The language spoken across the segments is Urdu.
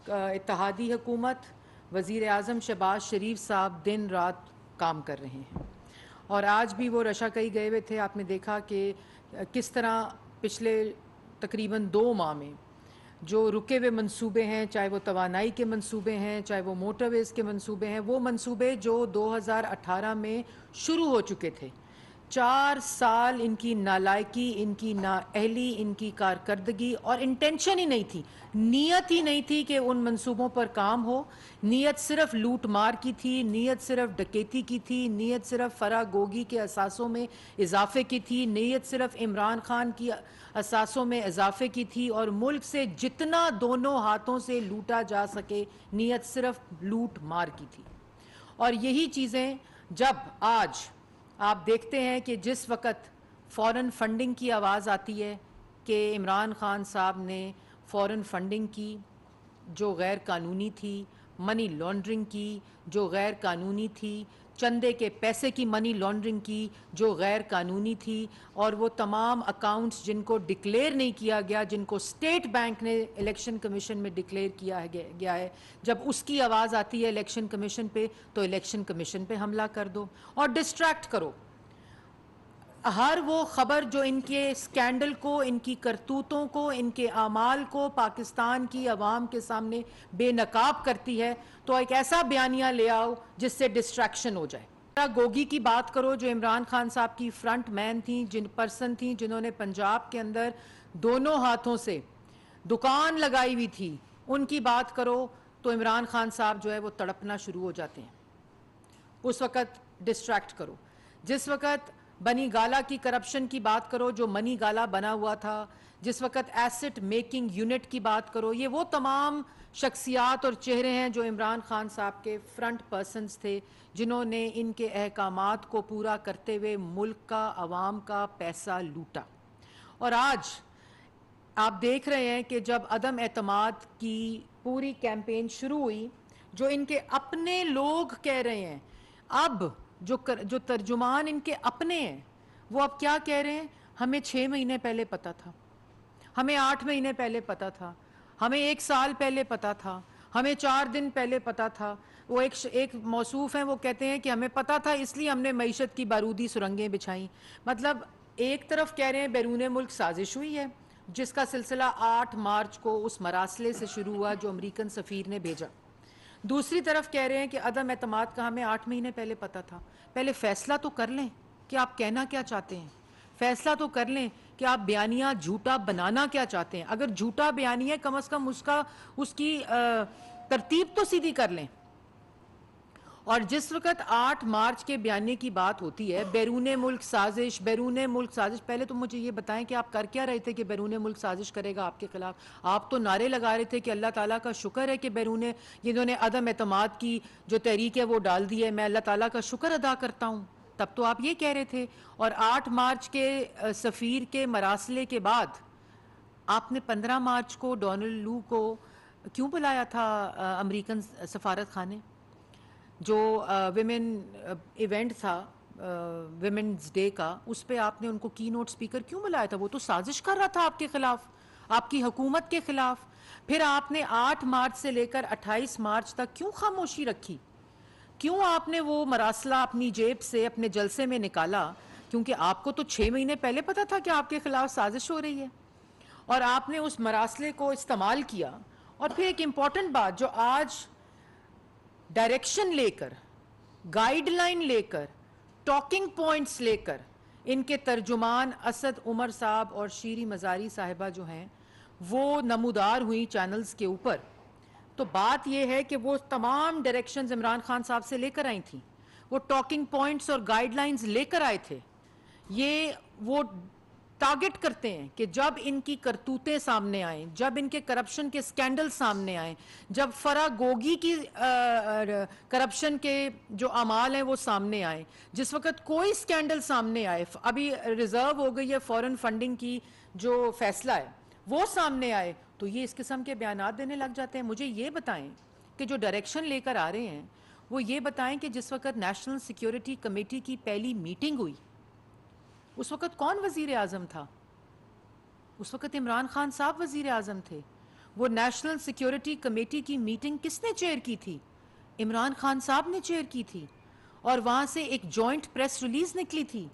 اتحادی حکومت وزیر اعظم شہباز شریف صاحب دن رات کام کر رہے ہیں، اور آج بھی وہ رشا کئی گئے ہوئے تھے۔ آپ نے دیکھا کہ کس طرح پچھلے تقریباً 2 ماہ میں جو رکے ہوئے منصوبے ہیں، چاہے وہ توانائی کے منصوبے ہیں، چاہے وہ موٹر ویز کے منصوبے ہیں، وہ منصوبے جو 2018 میں شروع ہو چکے تھے، 4 سال ان کی نالائکی، ان کی نااہلی، ان کی کارکردگی اور انٹینشن ہی نہیں تھی، نیت ہی نہیں تھی کہ ان منصوبوں پر کام ہو۔ نیت صرف لوٹ مار کی تھی، نیت صرف ڈکیتی کی تھی، نیت صرف فراگوگی کے اثاثوں میں اضافے کی تھی، نیت صرف عمران خان کی اثاثوں میں اضافے کی تھی، اور ملک سے جتنا دونوں ہاتھوں سے لوٹا جا سکے نیت صرف لوٹ مار کی تھی۔ اور یہی چیزیں جب آج آپ دیکھتے ہیں کہ جس وقت فورن فنڈنگ کی آواز آتی ہے کہ عمران خان صاحب نے فورن فنڈنگ کی جو غیر قانونی تھی، منی لانڈرنگ کی جو غیر قانونی تھی، چندے کے پیسے کی منی لانڈرنگ کی جو غیر قانونی تھی، اور وہ تمام اکاؤنٹس جن کو ڈکلیئر نہیں کیا گیا، جن کو اسٹیٹ بینک نے الیکشن کمیشن میں ڈکلیئر کیا گیا ہے، جب اس کی آواز آتی ہے الیکشن کمیشن پہ تو الیکشن کمیشن پہ حملہ کر دو اور ڈسٹریکٹ کرو۔ ہر وہ خبر جو ان کے سکینڈل کو، ان کی کرتوتوں کو، ان کے اعمال کو پاکستان کی عوام کے سامنے بے نقاب کرتی ہے، تو ایک ایسا بیانیہ لے آؤ جس سے ڈسٹریکشن ہو جائے۔ گوگی کی بات کرو جو عمران خان صاحب کی فرنٹ مین تھیں، پرسن تھیں جنہوں نے پنجاب کے اندر دونوں ہاتھوں سے دکان لگائی ہوئی تھی، ان کی بات کرو تو عمران خان صاحب جو ہے وہ تڑپنا شروع ہو جاتے ہیں۔ اس وقت ڈسٹریکٹ کرو۔ جس وقت بنی گالا کی کرپشن کی بات کرو جو منی گالا بنا ہوا تھا، جس وقت ایسٹ میکنگ یونٹ کی بات کرو، یہ وہ تمام شخصیات اور چہرے ہیں جو عمران خان صاحب کے فرنٹ پرسنز تھے، جنہوں نے ان کے احکامات کو پورا کرتے ہوئے ملک کا، عوام کا پیسہ لوٹا۔ اور آج آپ دیکھ رہے ہیں کہ جب عدم اعتماد کی پوری کیمپین شروع ہوئی، جو ان کے اپنے لوگ کہہ رہے ہیں، اب جو ترجمان ان کے اپنے ہیں وہ اب کیا کہہ رہے ہیں؟ ہمیں 6 مہینے پہلے پتا تھا، ہمیں 8 مہینے پہلے پتا تھا، ہمیں 1 سال پہلے پتا تھا، ہمیں 4 دن پہلے پتا تھا۔ وہ ایک موصوف ہیں، وہ کہتے ہیں کہ ہمیں پتا تھا اس لیے ہم نے معیشت کی بارودی سرنگیں بچھائیں۔ مطلب ایک طرف کہہ رہے ہیں بیرون ملک سازش ہوئی ہے، جس کا سلسلہ 8 مارچ کو اس مراسلے سے شروع ہوا جو امریکن سفیر نے بھیجا۔ دوسری طرف کہہ رہے ہیں کہ عدم اعتماد کا ہمیں 8 مہینے پہلے پتا تھا۔ پہلے فیصلہ تو کر لیں کہ آپ کہنا کیا چاہتے ہیں، فیصلہ تو کر لیں کہ آپ بیانیہ جھوٹا بنانا کیا چاہتے ہیں۔ اگر جھوٹا بیانیہ کم از کم اس کی ترتیب تو سیدھی کر لیں۔ اور جس وقت 8 مارچ کے بیانیے کی بات ہوتی ہے، بیرون ملک سازش، بیرون ملک سازش، پہلے تو مجھے یہ بتائیں کہ آپ کر کیا رہے تھے کہ بیرون ملک سازش کرے گا آپ کے خلاف؟ آپ تو نعرے لگا رہے تھے کہ اللہ تعالیٰ کا شکر ہے کہ جنہوں نے عدم اعتماد کی جو تحریک ہے وہ ڈال دی ہے، میں اللہ تعالیٰ کا شکر ادا کرتا ہوں۔ تب تو آپ یہ کہہ رہے تھے، اور 8 مارچ کے سفیر کے مراسلے کے بعد آپ نے 15 مارچ کو ڈونلڈ لو کو کیوں بلایا تھا امریکن سفارت خانے؟ جو ویمن ایونٹ تھا ویمنز ڈے کا، اس پہ آپ نے ان کو کی نوٹ سپیکر کیوں بلایا تھا؟ وہ تو سازش کر رہا تھا آپ کے خلاف، آپ کی حکومت کے خلاف۔ پھر آپ نے 8 مارچ سے لے کر 28 مارچ تک کیوں خاموشی رکھی؟ کیوں آپ نے وہ مراسلہ اپنی جیب سے اپنے جلسے میں نکالا؟ کیونکہ آپ کو تو 6 مہینے پہلے پتا تھا کہ آپ کے خلاف سازش ہو رہی ہے، اور آپ نے اس مراسلے کو استعمال کیا۔ اور پھر ایک امپورٹنٹ بات جو آج ڈائریکشن لے کر، گائیڈ لائن لے کر، ٹاکنگ پوائنٹس لے کر ان کے ترجمان اسد عمر صاحب اور شیری مزاری صاحبہ جو ہیں وہ نمودار ہوئی چینلز کے اوپر، تو بات یہ ہے کہ وہ تمام ڈائریکشنز عمران خان صاحب سے لے کر آئی تھیں، وہ ٹاکنگ پوائنٹس اور گائیڈ لائنز لے کر آئے تھے۔ یہ وہ ٹارگٹ کرتے ہیں کہ جب ان کی کرتوتیں سامنے آئیں، جب ان کے کرپشن کے سکینڈل سامنے آئیں، جب فراگوگی کی کرپشن کے جو اعمال ہیں وہ سامنے آئیں، جس وقت کوئی سکینڈل سامنے آئے، ابھی ریزرو ہو گئی ہے فورن فنڈنگ کی جو فیصلہ ہے وہ سامنے آئے، تو یہ اس قسم کے بیانات دینے لگ جاتے ہیں۔ مجھے یہ بتائیں کہ جو ڈائریکشن لے کر آ رہے ہیں وہ یہ بتائیں کہ جس وقت نیشنل سیکیورٹی کمیٹی کی پہلی میٹنگ ہوئی اس وقت کون وزیر اعظم تھا؟ اس وقت عمران خان صاحب وزیر اعظم تھے۔ وہ نیشنل سیکیورٹی کمیٹی کی میٹنگ کس نے چیئر کی تھی؟ عمران خان صاحب نے چیئر کی تھی، اور وہاں سے ایک جوائنٹ پریس ریلیز نکلی تھی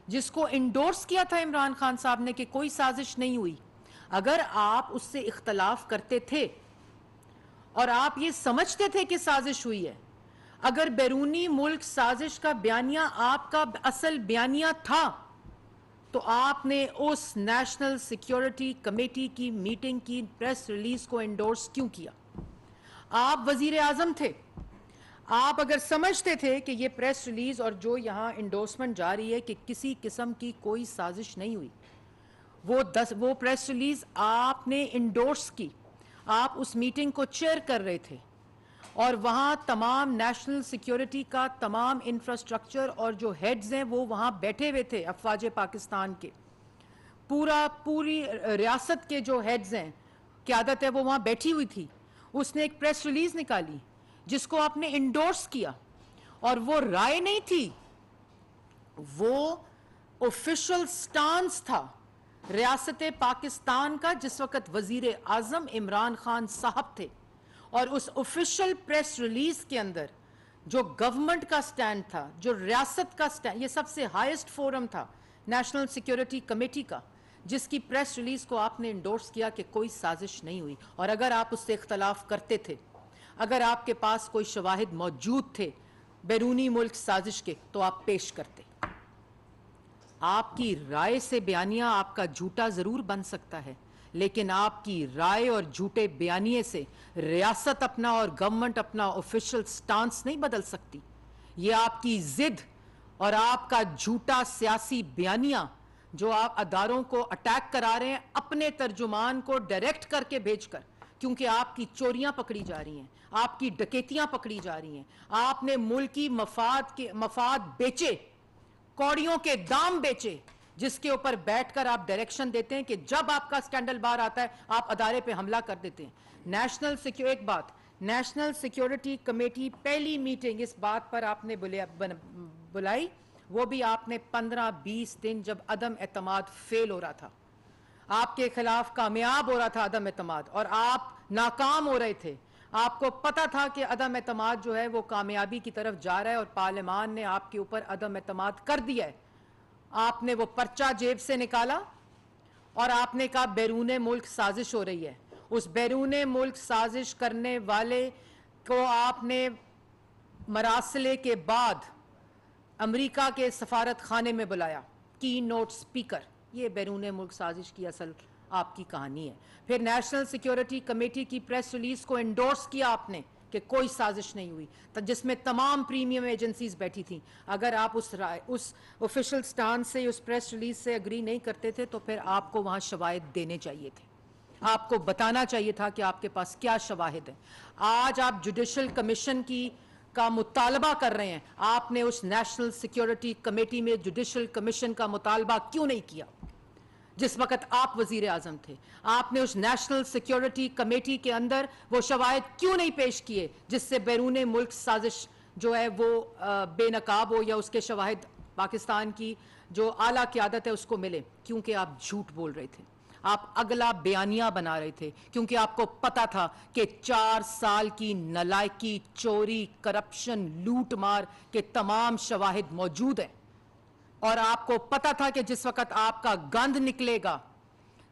جس کو انڈورس کیا تھا عمران خان صاحب نے کہ کوئی سازش نہیں ہوئی۔ اگر آپ اس سے اختلاف کرتے تھے اور آپ یہ سمجھتے تھے کہ سازش ہوئی ہے، اگر بیرونی ملک سازش کا بیانیہ آپ کا اصل بیانیہ تھا تو آپ نے اس نیشنل سیکیورٹی کمیٹی کی میٹنگ کی پریس ریلیز کو انڈورس کیوں کیا؟ آپ وزیر اعظم تھے، آپ اگر سمجھتے تھے کہ یہ پریس ریلیز اور جو یہاں انڈورسمنٹ جا رہی ہے کہ کسی قسم کی کوئی سازش نہیں ہوئی، وہ پریس ریلیز آپ نے انڈورس کی، آپ اس میٹنگ کو چیئر کر رہے تھے، اور وہاں تمام نیشنل سیکیورٹی کا تمام انفراسٹرکچر اور جو ہیڈز ہیں وہ وہاں بیٹھے ہوئے تھے، افواج پاکستان کے پوری ریاست کے جو ہیڈز ہیں، قیادت ہے، وہ وہاں بیٹھی ہوئی تھی۔ اس نے ایک پریس ریلیز نکالی جس کو آپ نے انڈورس کیا، اور وہ رائے نہیں تھی، وہ آفیشل سٹانس تھا ریاست پاکستان کا جس وقت وزیر اعظم عمران خان صاحب تھے۔ اور اس آفیشل پریس ریلیز کے اندر جو گورنمنٹ کا سٹینڈ تھا، جو ریاست کا سٹینڈ، یہ سب سے ہائیسٹ فورم تھا نیشنل سیکیورٹی کمیٹی کا، جس کی پریس ریلیز کو آپ نے انڈورس کیا کہ کوئی سازش نہیں ہوئی۔ اور اگر آپ اس سے اختلاف کرتے تھے، اگر آپ کے پاس کوئی شواہد موجود تھے بیرونی ملک سازش کے، تو آپ پیش کرتے۔ آپ کی رائے سے بیانیہ آپ کا جھوٹا ضرور بن سکتا ہے، لیکن آپ کی رائے اور جھوٹے بیانیے سے ریاست اپنا اور گورنمنٹ اپنا آفیشل سٹانس نہیں بدل سکتی۔ یہ آپ کی ضد اور آپ کا جھوٹا سیاسی بیانیہ جو آپ اداروں کو اٹیک کرا رہے ہیں اپنے ترجمان کو ڈائریکٹ کر کے بھیج کر، کیونکہ آپ کی چوریاں پکڑی جا رہی ہیں، آپ کی ڈکیتیاں پکڑی جا رہی ہیں، آپ نے ملکی مفاد بیچے، کوڑیوں کے دام بیچے، جس کے اوپر بیٹھ کر آپ ڈائریکشن دیتے ہیں کہ جب آپ کا سکینڈل باہر آتا ہے آپ ادارے پہ حملہ کر دیتے ہیں۔ ایک بات، نیشنل سیکیورٹی کمیٹی پہلی میٹنگ اس بات پر آپ نے بلائی، وہ بھی آپ نے 15-20 دن جب عدم اعتماد فیل ہو رہا تھا، آپ کے خلاف کامیاب ہو رہا تھا عدم اعتماد، اور آپ ناکام ہو رہے تھے۔ آپ کو پتا تھا کہ عدم اعتماد جو ہے وہ کامیابی کی طرف جا رہا ہے، اور پارلیمان نے آپ کے اوپر عدم اعتماد کر دیا ہے۔ آپ نے وہ پرچہ جیب سے نکالا اور آپ نے کہا بیرون ملک سازش ہو رہی ہے۔ اس بیرون ملک سازش کرنے والے کو آپ نے مراسلے کے بعد امریکہ کے سفارت خانے میں بلایا، کی نوٹ سپیکر۔ یہ بیرون ملک سازش کی اصل آپ کی کہانی ہے۔ پھر نیشنل سیکیورٹی کمیٹی کی پریس ریلیز کو انڈورس کیا آپ نے کہ کوئی سازش نہیں ہوئی، جس میں تمام پریمیم ایجنسیز بیٹھی تھیں۔ اگر آپ اس آفیشل سٹانس سے، اس پریس ریلیز سے اگری نہیں کرتے تھے تو پھر آپ کو وہاں شواہد دینے چاہیے تھے، آپ کو بتانا چاہیے تھا کہ آپ کے پاس کیا شواہد ہیں۔ آج آپ جوڈیشل کمیشن کا مطالبہ کر رہے ہیں، آپ نے اس نیشنل سیکیورٹی کمیٹی میں جوڈیشل کمیشن کا مطالبہ کیوں نہیں کیا جس وقت آپ وزیر اعظم تھے؟ آپ نے اس نیشنل سیکیورٹی کمیٹی کے اندر وہ شواہد کیوں نہیں پیش کیے جس سے بیرون ملک سازش جو ہے وہ بے نقاب ہو، یا اس کے شواہد پاکستان کی جو اعلیٰ قیادت ہے اس کو ملے؟ کیونکہ آپ جھوٹ بول رہے تھے، آپ اگلا بیانیہ بنا رہے تھے، کیونکہ آپ کو پتا تھا کہ 4 سال کی نالائکی، چوری، کرپشن، لوٹ مار کے تمام شواہد موجود ہیں، اور آپ کو پتا تھا کہ جس وقت آپ کا گند نکلے گا،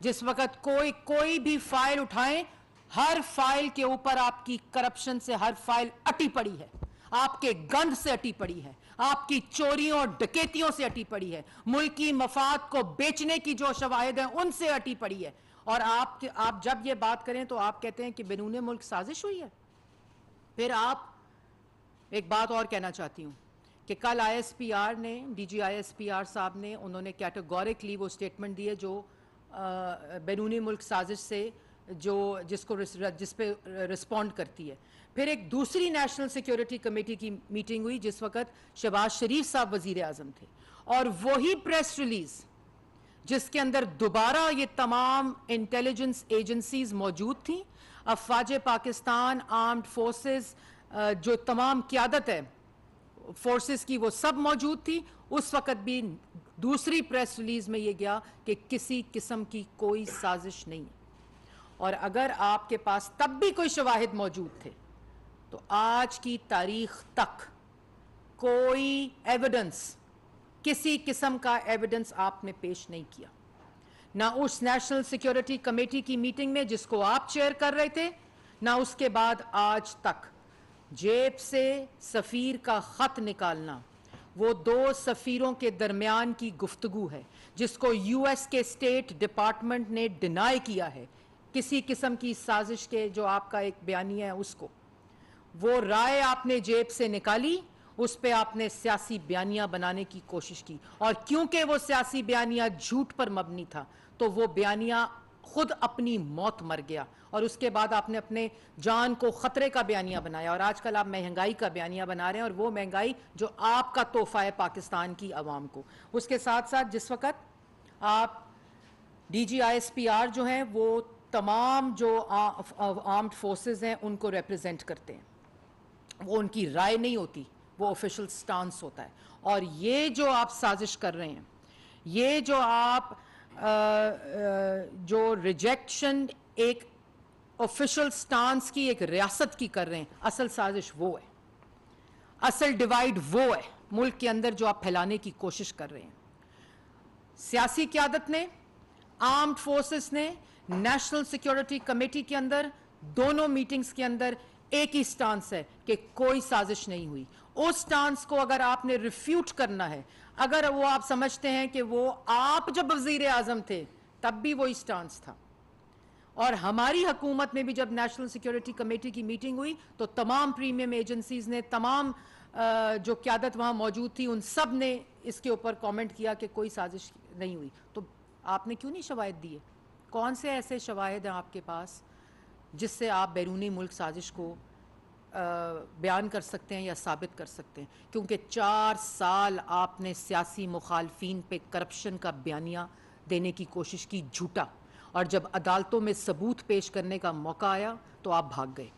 جس وقت کوئی بھی فائل اٹھائیں، ہر فائل کے اوپر آپ کی کرپشن سے ہر فائل اٹی پڑی ہے، آپ کے گند سے اٹی پڑی ہے، آپ کی چوریوں اور ڈکیتیوں سے اٹی پڑی ہے، ملکی مفاد کو بیچنے کی جو شواہد ہیں ان سے اٹی پڑی ہے۔ اور آپ جب یہ بات کریں تو آپ کہتے ہیں کہ بیرون ملک سازش ہوئی ہے۔ پھر آپ ایک بات اور کہنا چاہتی ہوں کہ کل آئی ایس پی آر نے، D G I S P R صاحب نے، انہوں نے کیٹیگورکلی وہ سٹیٹمنٹ دی ہے جو بیرونی ملک سازش سے جس پہ رسپونڈ کرتی ہے۔ پھر ایک دوسری نیشنل سیکیورٹی کمیٹی کی میٹنگ ہوئی جس وقت شہباز شریف صاحب وزیر اعظم تھے، اور وہی پریس ریلیز جس کے اندر دوبارہ یہ تمام انٹیلیجنس ایجنسیز موجود تھیں، افواج پاکستان، آرمڈ فورسز، جو تمام قیادت ہے فورسز کی وہ سب موجود تھی، اس وقت بھی دوسری پریس ریلیز میں یہ گیا کہ کسی قسم کی کوئی سازش نہیں ہے۔ اور اگر آپ کے پاس تب بھی کوئی شواہد موجود تھے تو آج کی تاریخ تک کوئی ایویڈنس، کسی قسم کا ایویڈنس آپ نے پیش نہیں کیا، نہ اس نیشنل سیکیورٹی کمیٹی کی میٹنگ میں جس کو آپ چیئر کر رہے تھے، نہ اس کے بعد آج تک۔ جیب سے سفیر کا خط نکالنا وہ دو سفیروں کے درمیان کی گفتگو ہے جس کو یو ایس کے اسٹیٹ ڈپارٹمنٹ نے ڈینائی کیا ہے، کسی قسم کی سازش کے جو آپ کا ایک بیانیہ ہے اس کو، وہ رائے آپ نے جیب سے نکالی، اس پہ آپ نے سیاسی بیانیہ بنانے کی کوشش کی، اور کیونکہ وہ سیاسی بیانیہ جھوٹ پر مبنی تھا تو وہ بیانیہ خود اپنی موت مر گیا، اور اس کے بعد آپ نے اپنے جان کو خطرے کا بیانیہ بنایا، اور آج کل آپ مہنگائی کا بیانیہ بنا رہے ہیں، اور وہ مہنگائی جو آپ کا تحفہ ہے پاکستان کی عوام کو۔ اس کے ساتھ ساتھ جس وقت آپ D G I S P R جو ہیں وہ تمام جو آرمڈ فورسز ہیں ان کو ریپرزینٹ کرتے ہیں، وہ ان کی رائے نہیں ہوتی، وہ آفیشل سٹانس ہوتا ہے، اور یہ جو آپ سازش کر رہے ہیں، یہ جو آپ جو ریجیکشن ایک آفیشل سٹانس کی ایک ریاست کی کر رہے ہیں، اصل سازش وہ ہے، اصل ڈیوائیڈ وہ ہے ملک کے اندر جو آپ پھیلانے کی کوشش کر رہے ہیں۔ سیاسی قیادت نے، آرمڈ فورسز نے، نیشنل سیکیورٹی کمیٹی کے اندر، دونوں میٹنگز کے اندر ایک ہی سٹانس ہے کہ کوئی سازش نہیں ہوئی۔ اس سٹانس کو اگر آپ نے ریفیوٹ کرنا ہے، اگر وہ آپ سمجھتے ہیں کہ وہ آپ جب وزیر اعظم تھے تب بھی وہی سٹانس تھا، اور ہماری حکومت میں بھی جب نیشنل سیکیورٹی کمیٹی کی میٹنگ ہوئی تو تمام پریمیم ایجنسیز نے، تمام جو قیادت وہاں موجود تھی، ان سب نے اس کے اوپر کامنٹ کیا کہ کوئی سازش نہیں ہوئی، تو آپ نے کیوں نہیں شواہد دیے؟ کون سے ایسے شواہد ہیں آپ کے پاس جس سے آپ بیرونی ملک سازش کو بیان کر سکتے ہیں یا ثابت کر سکتے ہیں؟ کیونکہ 4 سال آپ نے سیاسی مخالفین پہ کرپشن کا بیانیہ دینے کی کوشش کی، جھوٹا، اور جب عدالتوں میں ثبوت پیش کرنے کا موقع آیا تو آپ بھاگ گئے۔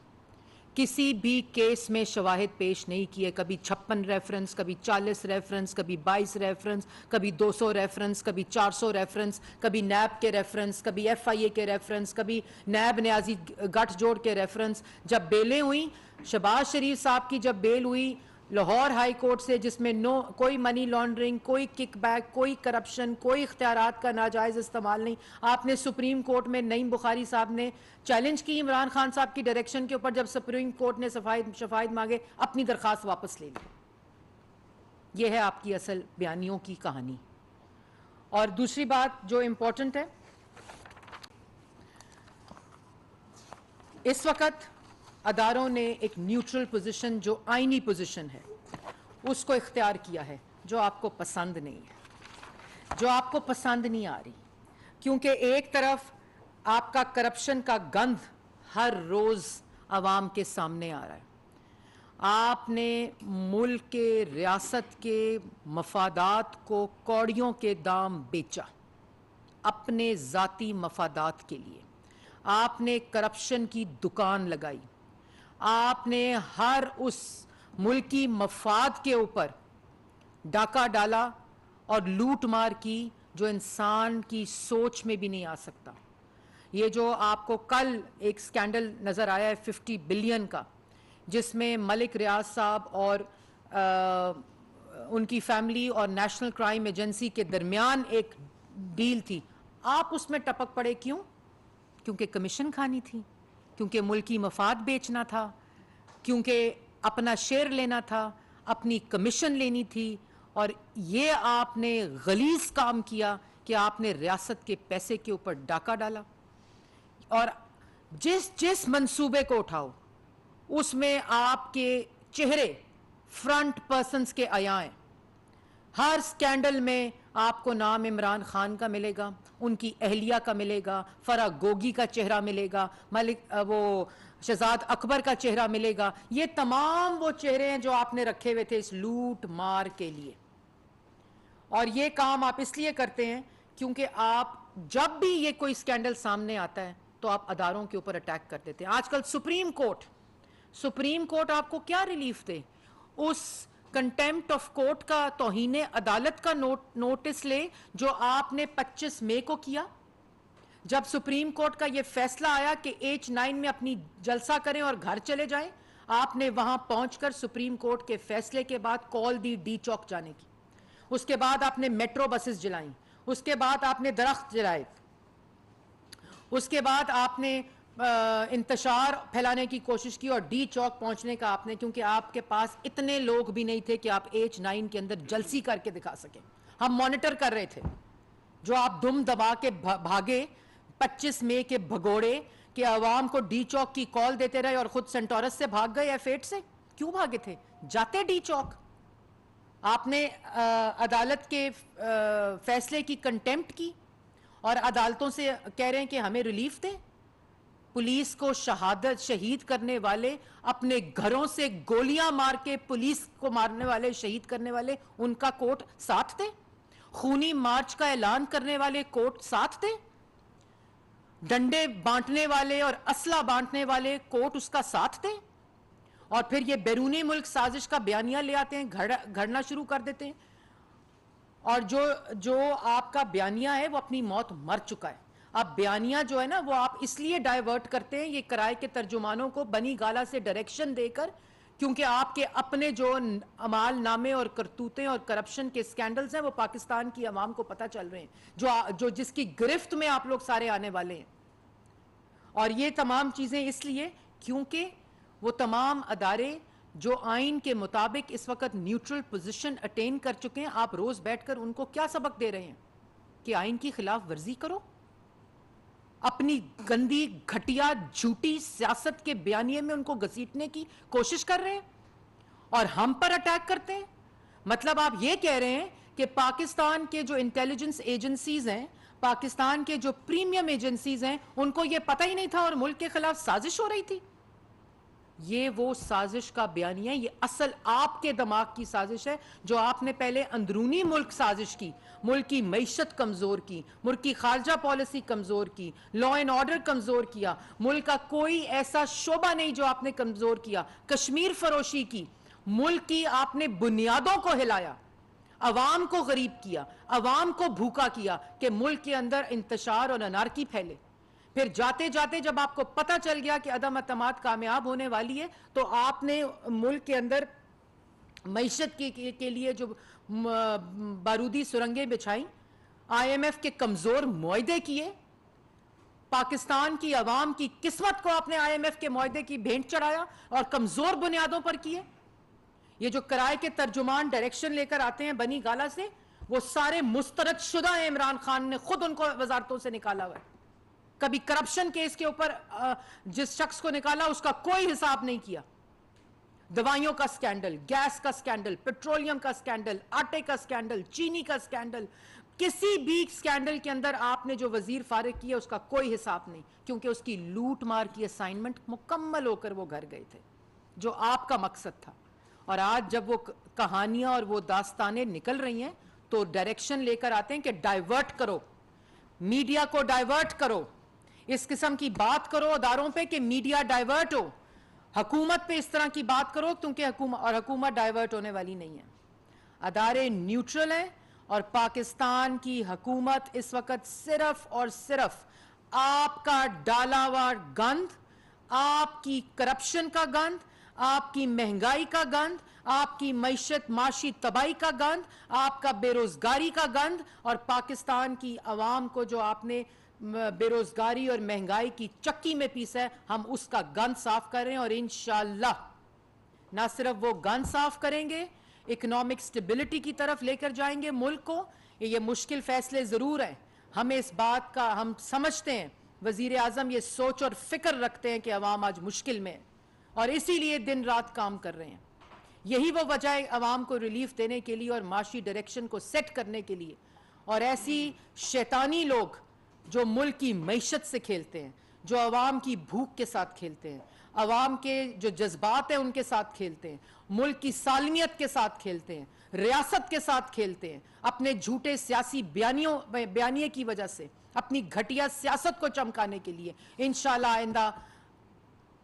کسی بھی کیس میں شواہد پیش نہیں کیے، کبھی 56 ریفرنس، کبھی 40 ریفرنس، کبھی 22 ریفرنس، کبھی 200 ریفرنس، کبھی 400 ریفرنس، کبھی نیب کے ریفرنس، کبھی ایف آئی اے کے ریفرنس، کبھی نیب نیازی گٹھ جوڑ کے ریفرنس۔ جب بیلیں ہوئیں، شہباز شریف صاحب کی جب بیل ہوئی لاہور ہائی کورٹ سے، جس میں کوئی منی لانڈرنگ، کوئی کک بیک، کوئی کرپشن، کوئی اختیارات کا ناجائز استعمال نہیں، آپ نے سپریم کورٹ میں نعیم بخاری صاحب نے چیلنج کی عمران خان صاحب کی ڈائریکشن کے اوپر، جب سپریم کورٹ نے شفاہد مانگے، اپنی درخواست واپس لے لی۔ یہ ہے آپ کی اصل بیانیوں کی کہانی۔ اور دوسری بات جو امپورٹنٹ ہے، اس وقت اداروں نے ایک نیوٹرل پوزیشن جو آئینی پوزیشن ہے اس کو اختیار کیا ہے، جو آپ کو پسند نہیں ہے، جو آپ کو پسند نہیں آ رہی، کیونکہ ایک طرف آپ کا کرپشن کا گندھ ہر روز عوام کے سامنے آ رہا ہے، آپ نے ملک کے، ریاست کے مفادات کو کوڑیوں کے دام بیچا اپنے ذاتی مفادات کے لیے، آپ نے کرپشن کی دکان لگائی، آپ نے ہر اس ملکی مفاد کے اوپر ڈاکہ ڈالا اور لوٹ مار کی جو انسان کی سوچ میں بھی نہیں آ سکتا۔ یہ جو آپ کو کل ایک سکینڈل نظر آیا ہے 50 بلین کا، جس میں ملک ریاض صاحب اور ان کی فیملی اور نیشنل کرائم ایجنسی کے درمیان ایک ڈیل تھی، آپ اس میں ٹپک پڑے، کیوں؟ کیونکہ کمیشن کھانی تھی، کیونکہ ملکی مفاد بیچنا تھا، کیونکہ اپنا شیئر لینا تھا، اپنی کمیشن لینی تھی، اور یہ آپ نے غلیظ کام کیا کہ آپ نے ریاست کے پیسے کے اوپر ڈاکہ ڈالا، اور جس منصوبے کو اٹھاؤ اس میں آپ کے چہرے فرنٹ پرسنز کے عیاں ہیں۔ ہر سکینڈل میں آپ کو نام عمران خان کا ملے گا، ان کی اہلیہ کا ملے گا، فرح گوگی کا چہرہ ملے گا، وہ شہزاد اکبر کا چہرہ ملے گا، یہ تمام وہ چہرے ہیں جو آپ نے رکھے ہوئے تھے اس لوٹ مار کے لیے، اور یہ کام آپ اس لیے کرتے ہیں کیونکہ آپ جب بھی یہ کوئی سکینڈل سامنے آتا ہے تو آپ اداروں کے اوپر اٹیک کر دیتے ہیں۔ آج کل سپریم کورٹ آپ کو کیا ریلیف دے؟ اس کنٹیمپٹ آف کورٹ کا، توہین عدالت کا نوٹس لے جو آپ نے 25 مئی کو کیا، جب سپریم کورٹ کا یہ فیصلہ آیا کہ H9 میں اپنی جلسہ کریں اور گھر چلے جائیں، آپ نے وہاں پہنچ کر سپریم کورٹ کے فیصلے کے بعد کال دی ڈی چوک جانے کی، اس کے بعد آپ نے میٹرو بسز جلائیں، اس کے بعد آپ نے درخت جلائے، اس کے بعد آپ نے انتشار پھیلانے کی کوشش کی اور ڈی چوک پہنچنے کا آپ نے، کیونکہ آپ کے پاس اتنے لوگ بھی نہیں تھے کہ آپ H9 کے اندر جلسی کر کے دکھا سکیں. ہم مانیٹر کر رہے تھے جو آپ دم دبا کے بھاگے 25 مئی کے بھگوڑے کہ عوام کو ڈی چوک کی کال دیتے رہے اور خود سینٹورس سے بھاگ گئے F8 سے. کیوں بھاگے تھے؟ جاتے ڈی چوک. آپ نے عدالت کے فیصلے کی کنٹیمپٹ کی اور عدالتوں سے کہہ رہے ہیں کہ ہمیں ریلیف دیں. پولیس کو شہید کرنے والے، اپنے گھروں سے گولیاں مار کے پولیس کو مارنے والے، شہید کرنے والے، ان کا کوٹ ساتھ تھے. خونی مارچ کا اعلان کرنے والے کوٹ ساتھ تھے. ڈنڈے بانٹنے والے اور اسلحہ بانٹنے والے کوٹ اس کا ساتھ تھے. اور پھر یہ بیرونی ملک سازش کا بیانیہ لے آتے ہیں، گھڑنا شروع کر دیتے ہیں. اور جو آپ کا بیانیہ ہے وہ اپنی موت مر چکا ہے. اب بیانیہ جو ہے نا وہ آپ اس لیے ڈائیورٹ کرتے ہیں یہ کرائے کے ترجمانوں کو بنی گالا سے ڈائریکشن دے کر، کیونکہ آپ کے اپنے جو اعمال نامے اور کرتوتیں اور کرپشن کے سکینڈلز ہیں وہ پاکستان کی عوام کو پتہ چل رہے ہیں، جو جس کی گرفت میں آپ لوگ سارے آنے والے ہیں. اور یہ تمام چیزیں اس لیے کیونکہ وہ تمام ادارے جو آئین کے مطابق اس وقت نیوٹرل پوزیشن اٹین کر چکے ہیں، آپ روز بیٹھ کر ان کو کیا سبق دے رہے ہیں کہ آئین کی خلاف ورزی کرو. اپنی گندی گھٹیا جھوٹی سیاست کے بیانیے میں ان کو گھسیٹنے کی کوشش کر رہے ہیں اور ہم پر اٹیک کرتے ہیں. مطلب آپ یہ کہہ رہے ہیں کہ پاکستان کے جو انٹیلیجنس ایجنسیز ہیں، پاکستان کے جو پریمیم ایجنسیز ہیں، ان کو یہ پتہ ہی نہیں تھا اور ملک کے خلاف سازش ہو رہی تھی. یہ وہ سازش کا بیانیہ ہے، یہ اصل آپ کے دماغ کی سازش ہے جو آپ نے پہلے اندرونی ملک سازش کی، ملک کی معیشت کمزور کی، ملک کی خارجہ پالیسی کمزور کی، لا اینڈ آرڈر کمزور کیا، ملک کا کوئی ایسا شعبہ نہیں جو آپ نے کمزور کیا، کشمیر فروشی کی، ملک کی آپ نے بنیادوں کو ہلایا، عوام کو غریب کیا، عوام کو بھوکا کیا کہ ملک کے اندر انتشار اور انارکی پھیلے. پھر جاتے جاتے جب آپ کو پتہ چل گیا کہ عدم اعتماد کامیاب ہونے والی ہے تو آپ نے ملک کے اندر معیشت کے لیے جو بارودی سرنگیں بچھائیں، IMF کے کمزور معاہدے کیے، پاکستان کی عوام کی قسمت کو آپ نے IMF کے معاہدے کی بھینٹ چڑھایا اور کمزور بنیادوں پر کیے. یہ جو کرائے کے ترجمان ڈائریکشن لے کر آتے ہیں بنی گالا سے، وہ سارے مسترد شدہ ہیں. عمران خان نے خود ان کو وزارتوں سے نکالا ہوا ہے. کبھی کرپشن کیس کے اوپر جس شخص کو نکالا اس کا کوئی حساب نہیں کیا. دوائیوں کا سکینڈل، گیس کا سکینڈل، پیٹرولیم کا سکینڈل، آٹے کا سکینڈل، چینی کا سکینڈل، کسی بھی سکینڈل کے اندر آپ نے جو وزیر فارغ کیا اس کا کوئی حساب نہیں، کیونکہ اس کی لوٹ مار کی اسائنمنٹ مکمل ہو کر وہ گھر گئے تھے جو آپ کا مقصد تھا. اور آج جب وہ کہانیاں اور وہ داستانیں نکل رہی ہیں تو ڈائریکشن لے کر آتے ہیں کہ ڈائیورٹ کرو، میڈیا کو ڈائیورٹ کرو، اس قسم کی بات کرو اداروں پہ کہ میڈیا ڈائیورٹ ہو، حکومت پہ اس طرح کی بات کرو کیونکہ حکومت ڈائیورٹ ہونے والی نہیں ہے. ادارے نیوٹرل ہیں اور پاکستان کی حکومت اس وقت صرف اور صرف آپ کا ڈالا ہوا گند، آپ کی کرپشن کا گند، آپ کی مہنگائی کا گند، آپ کی معاشی تباہی کا گند، آپ کا بے روزگاری کا گند اور پاکستان کی عوام کو جو آپ نے بے روزگاری اور مہنگائی کی چکی میں پیسا ہے، ہم اس کا گند صاف کر رہے ہیں. اور انشاءاللہ نہ صرف وہ گند صاف کریں گے، اکنامک سٹیبلٹی کی طرف لے کر جائیں گے ملک کو. یہ مشکل فیصلے ضرور ہیں، ہمیں اس بات کا ہم سمجھتے ہیں، وزیر اعظم یہ سوچ اور فکر رکھتے ہیں کہ عوام آج مشکل میں ہے اور اسی لیے دن رات کام کر رہے ہیں. یہی وہ وجہ ہے عوام کو ریلیف دینے کے لیے اور معاشی ڈائریکشن کو سیٹ کرنے کے لیے. اور ایسی شیطانی لوگ جو ملک کی معیشت سے کھیلتے ہیں، جو عوام کی بھوک کے ساتھ کھیلتے ہیں، عوام کے جو جذبات ہیں ان کے ساتھ کھیلتے ہیں، ملک کی سالمیت کے ساتھ کھیلتے ہیں، ریاست کے ساتھ کھیلتے ہیں، اپنے جھوٹے سیاسی بیانیے کی وجہ سے، اپنی گھٹیا سیاست کو چمکانے کے لیے، انشاءاللہ آئندہ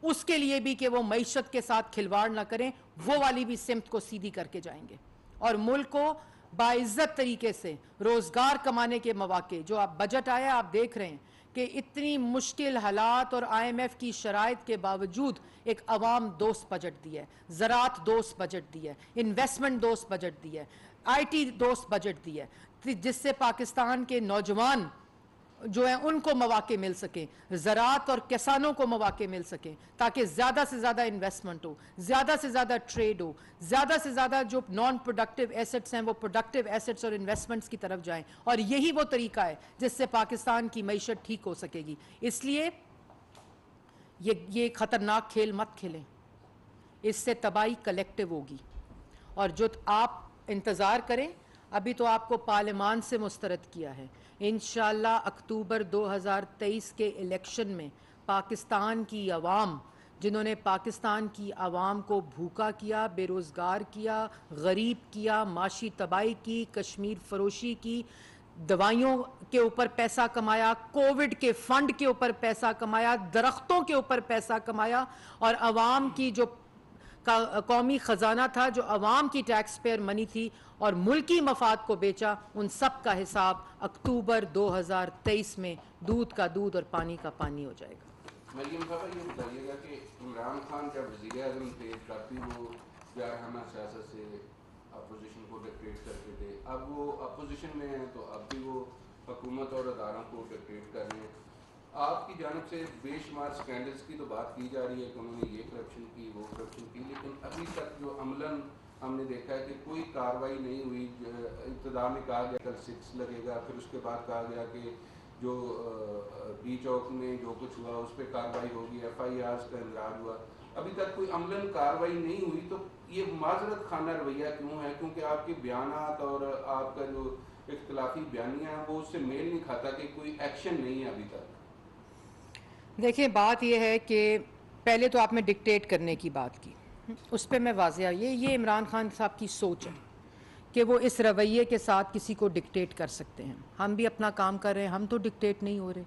اس کے لیے بھی کہ وہ معیشت کے ساتھ کھلواڑ نہ کریں، وہ والی بھی سمت کو سیدھی کر کے جائیں گے اور ملک کو باعزت طریقے سے روزگار کمانے کے مواقع. جو آپ بجٹ آیا آپ دیکھ رہے ہیں کہ اتنی مشکل حالات اور آئی ایم ایف کی شرائط کے باوجود ایک عوام دوست بجٹ دیا ہے, زراعت دوست بجٹ دیا ہے, انویسٹمنٹ دوست بجٹ دیا ہے, آئی ٹی دوست بجٹ دیا ہے, جس سے پاکستان کے نوجوان جو ہیں ان کو مواقع مل سکیں, زراعت اور کسانوں کو مواقع مل سکیں, تاکہ زیادہ سے زیادہ انویسٹمنٹ ہو, زیادہ سے زیادہ ٹریڈ ہو, زیادہ سے زیادہ جو نان پروڈکٹیو ایسٹس ہیں وہ پروڈکٹیو ایسٹس اور انویسٹمنٹس کی طرف جائیں. اور یہی وہ طریقہ ہے جس سے پاکستان کی معیشت ٹھیک ہو سکے گی. اس لیے یہ خطرناک کھیل مت کھیلیں, اس سے تباہی کلیکٹیو ہوگی. اور جو آپ انتظار کریں, ابھی تو آپ کو پارلیمان سے مسترد کیا ہے, انشاءاللہ اکتوبر 2023 کے الیکشن میں پاکستان کی عوام, جنہوں نے پاکستان کی عوام کو بھوکا کیا, بے روزگار کیا, غریب کیا, معاشی تباہی کی, کشمیر فروشی کی, دوائیوں کے اوپر پیسہ کمایا, کووڈ کے فنڈ کے اوپر پیسہ کمایا, درختوں کے اوپر پیسہ کمایا, اور عوام کی جو قومی خزانہ تھا, جو عوام کی ٹیکس پیئر منی تھی, اور ملکی مفاد کو بیچا, ان سب کا حساب اکتوبر 2023 میں دودھ کا دودھ اور پانی کا پانی ہو جائے گا. مریم صاحبہ یہ بتائیے گا کہ عمران خان جب وزیر اعظم تھے کافی وہ جارحانہ سیاست سے اپوزیشن کو ڈکٹیٹ کرتے تھے, اب وہ اپوزیشن میں ہیں تو اب بھی وہ حکومت اور اداروں کو ڈکٹیٹ کر رہے ہیں. آپ کی جانب سے بے شمار سکینڈلز کی تو بات کی جا رہی ہے کہ انہوں نے یہ کرپشن کی, وہ کرپشن کی, لیکن ابھی تک جو عملاً ہم نے دیکھا ہے کہ کوئی کارروائی نہیں ہوئی. ابتدا میں کہا گیا کل 6 لگے گا, پھر اس کے بعد کہا گیا کہ جو بی چوک میں جو کچھ ہوا اس پہ کارروائی ہوگی, ایف آئی آرز کا اندراج ہوا, ابھی تک کوئی عملاً کارروائی نہیں ہوئی. تو یہ معذرت خانہ رویہ کیوں ہے؟ کیونکہ آپ کے بیانات اور آپ کا جو اختلافی بیانیہ ہے وہ اس سے میل نہیں کھاتا کہ کوئی ایکشن نہیں ہے ابھی تک. دیکھیں, بات یہ ہے کہ پہلے تو آپ نے ڈکٹیٹ کرنے کی بات کی, اس پہ میں واضح, یہ عمران خان صاحب کی سوچ ہے کہ وہ اس رویے کے ساتھ کسی کو ڈکٹیٹ کر سکتے ہیں. ہم بھی اپنا کام کر رہے ہیں, ہم تو ڈکٹیٹ نہیں ہو رہے.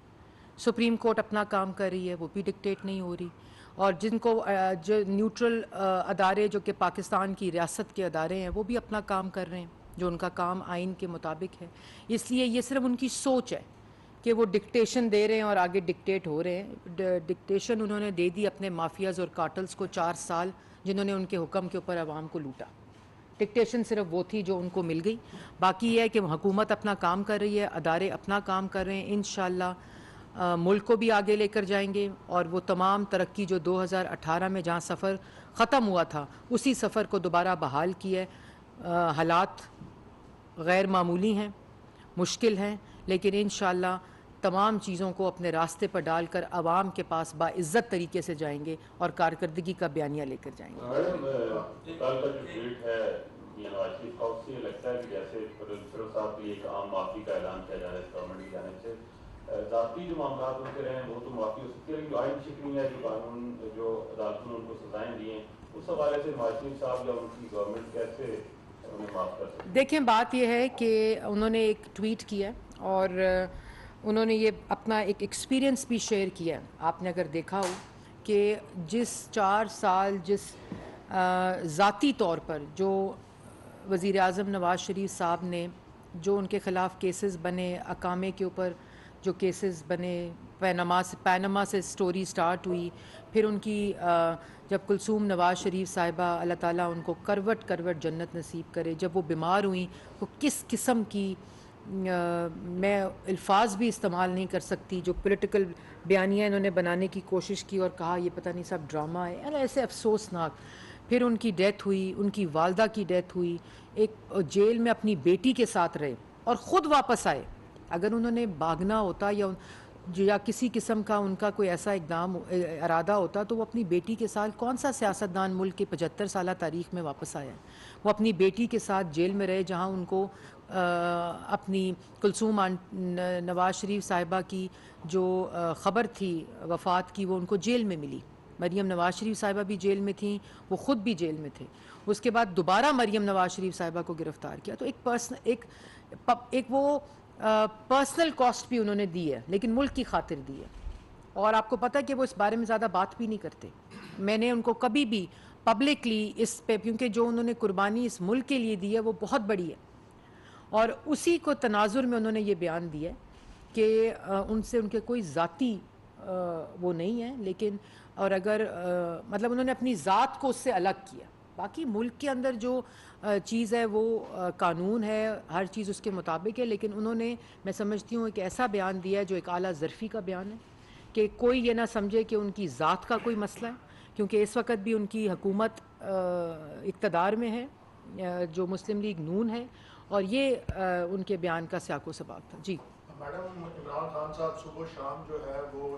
سپریم کورٹ اپنا کام کر رہی ہے, وہ بھی ڈکٹیٹ نہیں ہو رہی. اور جن کو جو نیوٹرل ادارے جو کہ پاکستان کی ریاست کے ادارے ہیں وہ بھی اپنا کام کر رہے ہیں, جو ان کا کام آئین کے مطابق ہے. اس لیے یہ صرف ان کی سوچ ہے کہ وہ ڈکٹیشن دے رہے ہیں اور آگے ڈکٹیٹ ہو رہے ہیں. ڈکٹیشن انہوں نے دے دی اپنے مافیاز اور کارٹلز کو 4 سال, جنہوں نے ان کے حکم کے اوپر عوام کو لوٹا. ڈکٹیشن صرف وہ تھی جو ان کو مل گئی. باقی یہ ہے کہ حکومت اپنا کام کر رہی ہے, ادارے اپنا کام کر رہے ہیں. انشاءاللہ ملک کو بھی آگے لے کر جائیں گے, اور وہ تمام ترقی جو 2018 میں جہاں سفر ختم ہوا تھا اسی سفر کو دوبارہ بحال کیا ہے. حالات غیر معمولی ہیں, مشکل ہیں, لیکن انشاءاللہ تمام چیزوں کو اپنے راستے پر ڈال کر عوام کے پاس باعزت طریقے سے جائیں گے اور کارکردگی کا بیانیہ لے کر جائیں گے. میڈم, کل کا جو ٹویٹ ہے نواز شریف کا, اس سے لگتا ہے کہ جیسے فیروز صاحب کی ایک عام معافی کا اعلان کیا جا رہا ہے گورنمنٹ کی جانب سے. ذاتی جو معاملات ان کے رہے ہیں وہ تو معافی ہو سکتی ہے, لیکن جو آئین شکنی ہے, جو قانون, جو عدالتوں نے ان کو سزائیں دی ہیں, اس حوالے سے نواز شریف صاحب یا ان کی گورنمنٹ کیسے انہیں معاف کر سکتی ہے؟ دیکھیں, بات یہ ہے کہ انہوں نے ایک ٹویٹ کیا اور انہوں نے یہ اپنا ایک ایکسپیرینس بھی شیئر کیا. آپ نے اگر دیکھا ہو کہ جس 4 سال جس ذاتی طور پر جو وزیر اعظم نواز شریف صاحب نے, جو ان کے خلاف کیسز بنے, اقامے کے اوپر جو کیسز بنے, پینما سے سٹوری سٹارٹ ہوئی, پھر ان کی جب کلثوم نواز شریف صاحبہ, اللہ تعالیٰ ان کو کروٹ کروٹ جنت نصیب کرے, جب وہ بیمار ہوئیں, وہ کس قسم کی, میں الفاظ بھی استعمال نہیں کر سکتی, جو پولیٹیکل بیانیہ انہوں نے بنانے کی کوشش کی اور کہا یہ پتہ نہیں سب ڈرامہ ہے, ایسے افسوسناک. پھر ان کی ڈیتھ ہوئی, ان کی والدہ کی ڈیتھ ہوئی, ایک جیل میں اپنی بیٹی کے ساتھ رہے اور خود واپس آئے. اگر انہوں نے بھاگنا ہوتا یا کسی قسم کا ان کا کوئی ایسا اقدام ارادہ ہوتا تو وہ اپنی بیٹی کے ساتھ, کون سا سیاستدان ملک کے 75 سالہ تاریخ میں واپس آیا؟ وہ اپنی بیٹی کے ساتھ جیل میں رہے, جہاں ان کو اپنی کلثوم نواز شریف صاحبہ کی جو خبر تھی وفات کی, وہ ان کو جیل میں ملی. مریم نواز شریف صاحبہ بھی جیل میں تھیں, وہ خود بھی جیل میں تھے. اس کے بعد دوبارہ مریم نواز شریف صاحبہ کو گرفتار کیا. تو ایک وہ پرسنل کاسٹ بھی انہوں نے دی ہے, لیکن ملک کی خاطر دی ہے. اور آپ کو پتہ ہے کہ وہ اس بارے میں زیادہ بات بھی نہیں کرتے. میں نے ان کو کبھی بھی پبلکلی اس پہ, کیونکہ جو انہوں نے قربانی اس ملک کے لیے دی ہے وہ بہت بڑی ہے, اور اسی کو تناظر میں انہوں نے یہ بیان دیا ہے کہ ان سے ان کے کوئی ذاتی وہ نہیں ہے، لیکن اور اگر مطلب انہوں نے اپنی ذات کو اس سے الگ کیا. باقی ملک کے اندر جو چیز ہے وہ قانون ہے، ہر چیز اس کے مطابق ہے، لیکن انہوں نے میں سمجھتی ہوں ایک ایسا بیان دیا ہے جو ایک اعلیٰ ظرفی کا بیان ہے کہ کوئی یہ نہ سمجھے کہ ان کی ذات کا کوئی مسئلہ ہے، کیونکہ اس وقت بھی ان کی حکومت اقتدار میں ہے جو مسلم لیگ نون ہے، اور یہ ان کے بیان کا سیاق و سباق تھا. جی میڈم، عمران خان صاحب صبح و شام جو ہے وہ